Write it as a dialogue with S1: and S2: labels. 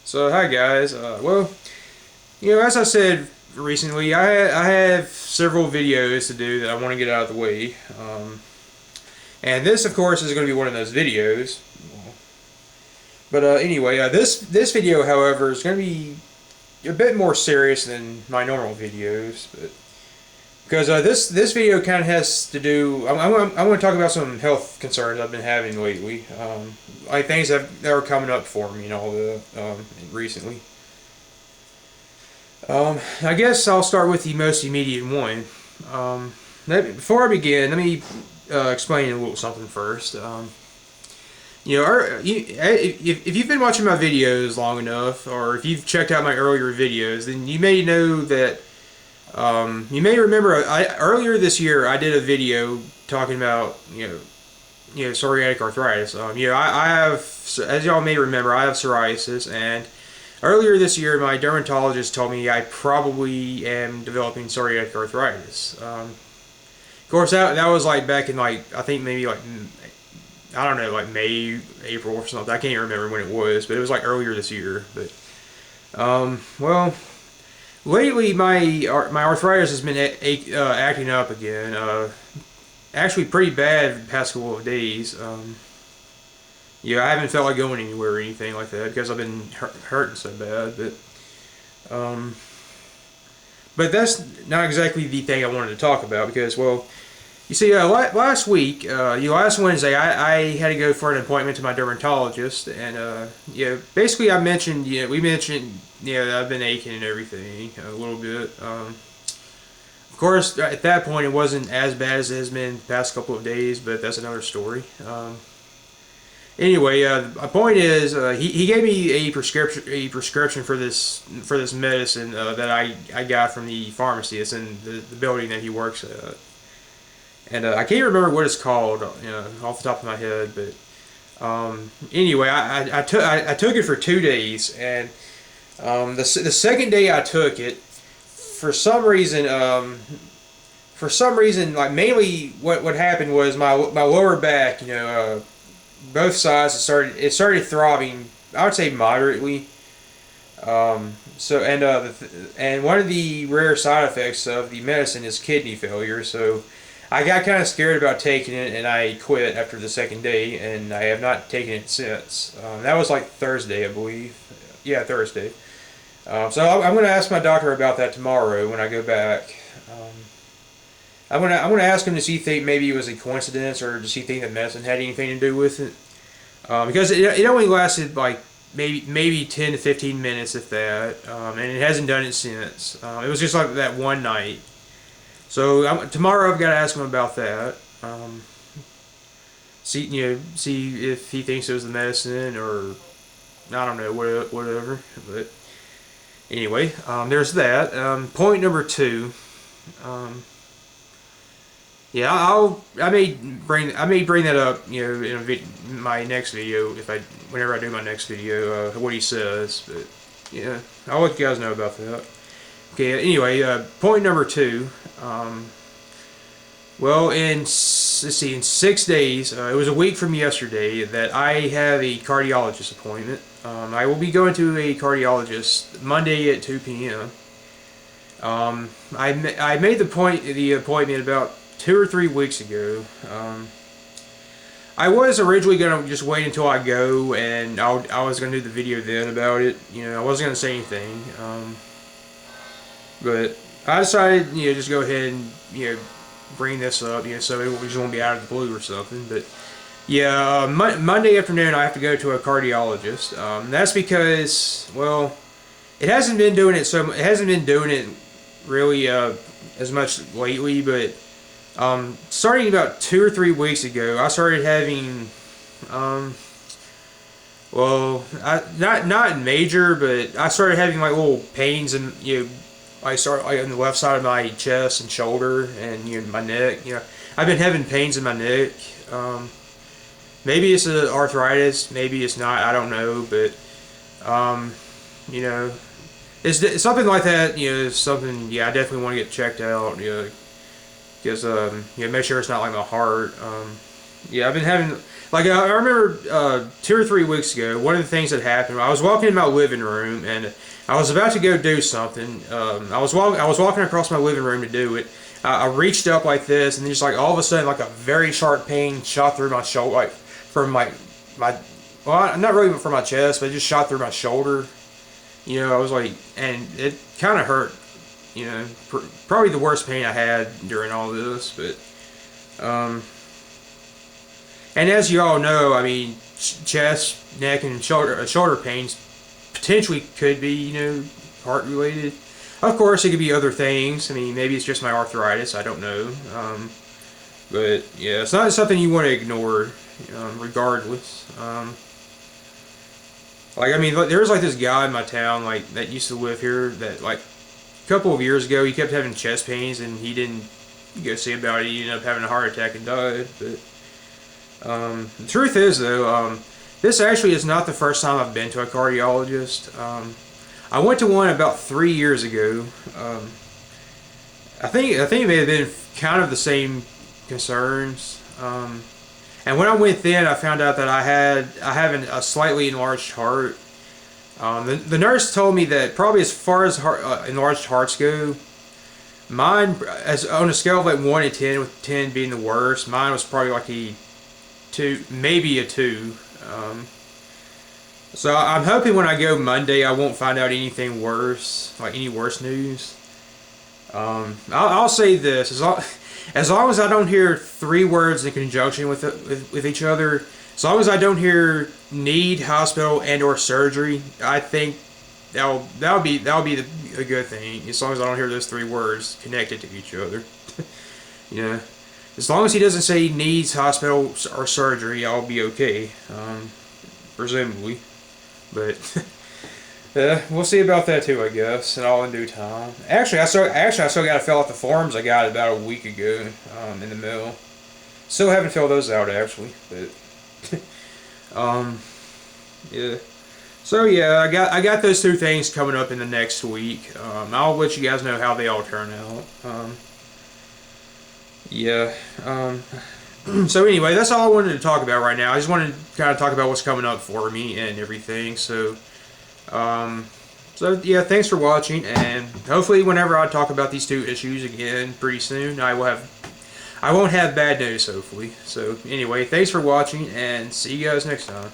S1: So hi guys. Well, as I said recently, I have several videos to do that I want to get out of the way, and this, of course, is going to be one of those videos. But anyway, this video, however, is going to be a bit more serious than my normal videos, but because this video kind of has to do. I want to talk about some health concerns I've been having lately, like things that are coming up for me, recently. I guess I'll start with the most immediate one. Before I begin, let me explain a little something first. If you've been watching my videos long enough, or if you've checked out my earlier videos, then you may know that you may remember earlier this year I did a video talking about psoriatic arthritis. I have, as y'all may remember, I have psoriasis, and earlier this year my dermatologist told me I probably am developing psoriatic arthritis. Of course, that was like back in, like, I think maybe like, I don't know, like May, April or something. I can't remember when it was, but it was like earlier this year. But well, lately my arthritis has been acting up again. Actually, pretty bad the past couple of days. I haven't felt like going anywhere or anything like that because I've been hurting so bad. But that's not exactly the thing I wanted to talk about because, well, you see, last week, last Wednesday, I had to go for an appointment to my dermatologist, and basically we mentioned, that I've been aching and everything a little bit. Of course, at that point, it wasn't as bad as it has been the past couple of days, but that's another story. Anyway, my point is, he gave me a prescription for this medicine that I got from the pharmacy. It's in the building that he works at. And I can't remember what it's called, off the top of my head. But anyway, I took it for 2 days, and the second day I took it, for some reason, like mainly what happened was my lower back, both sides it started throbbing. I would say moderately. And one of the rare side effects of the medicine is kidney failure. So I got kind of scared about taking it, and I quit after the second day, and I have not taken it since. That was like Thursday, I believe. Yeah, Thursday. So I'm going to ask my doctor about that tomorrow when I go back. I'm gonna ask him to see if maybe it was a coincidence, or does he think that medicine had anything to do with it? Because it only lasted like maybe 10 to 15 minutes, if that, and it hasn't done it since. It was just like that one night. So tomorrow I've got to ask him about that. See if he thinks it was the medicine, or I don't know, whatever. But anyway, there's that. Point number two. I may bring that up, in my next video, whenever I do my next video, what he says. But yeah, I'll let you guys know about that. Okay. Anyway, point number two. Well, in 6 days, it was a week from yesterday that I have a cardiologist appointment. I will be going to a cardiologist Monday at 2 p.m. I made the appointment about 2 or 3 weeks ago. I was originally going to just wait until I go, and I was going to do the video then about it. I wasn't going to say anything. But I decided, just go ahead and, bring this up, so it just won't be out of the blue or something. But yeah, Monday afternoon I have to go to a cardiologist. That's because, well, it hasn't been doing it really as much lately, but starting about 2 or 3 weeks ago, I started having, not major, but I started having like little pains, and I start like on the left side of my chest and shoulder, and my neck. I've been having pains in my neck. Maybe it's arthritis, maybe it's not. I don't know, but it's something like that. It's something. Yeah, I definitely want to get checked out. Because make sure it's not like my heart. Yeah, I've been having, like, I remember 2 or 3 weeks ago, one of the things that happened, I was walking in my living room and I was about to go do something. I was walking across my living room to do it. I reached up like this, and then just like all of a sudden, like a very sharp pain shot through my shoulder, like from my, well, not really from my chest, but it just shot through my shoulder. You know, I was like, and it kind of hurt. You know, probably the worst pain I had during all this, but. And as you all know, I mean, chest, neck, and shoulder pains potentially could be, you know, heart related. Of course, it could be other things. I mean, maybe it's just my arthritis. I don't know. But yeah, it's not something you want to ignore, regardless. Like, I mean, there's like this guy in my town, like, that used to live here that, like, a couple of years ago, he kept having chest pains and he didn't go see about it. He ended up having a heart attack and died. But the truth is, though, this actually is not the first time I've been to a cardiologist. I went to one about 3 years ago. I think it may have been kind of the same concerns. And when I went then, I found out that I have a slightly enlarged heart. The nurse told me that probably as far as enlarged hearts go, mine, as on a scale of like 1 to 10, with 10 being the worst, mine was probably like a 2, maybe a 2. So I'm hoping when I go Monday, I won't find out anything worse, like any worse news. I'll say this: as long as I don't hear 3 words in conjunction with each other, as long as I don't hear need, hospital, and or surgery, I think that'll be a good thing. As long as I don't hear those 3 words connected to each other, you know. As long as he doesn't say needs, hospital, or surgery, I'll be okay, presumably. But we'll see about that too, I guess, and all in due time. Actually, I still got to fill out the forms I got about a week ago in the mail. Still haven't filled those out actually, but yeah. So yeah, I got those 2 things coming up in the next week. I'll let you guys know how they all turn out. Yeah. So anyway, that's all I wanted to talk about right now. I just wanted to kind of talk about what's coming up for me and everything. So yeah, thanks for watching, and hopefully whenever I talk about these 2 issues again pretty soon, I won't have bad news, hopefully. So anyway, thanks for watching, and see you guys next time.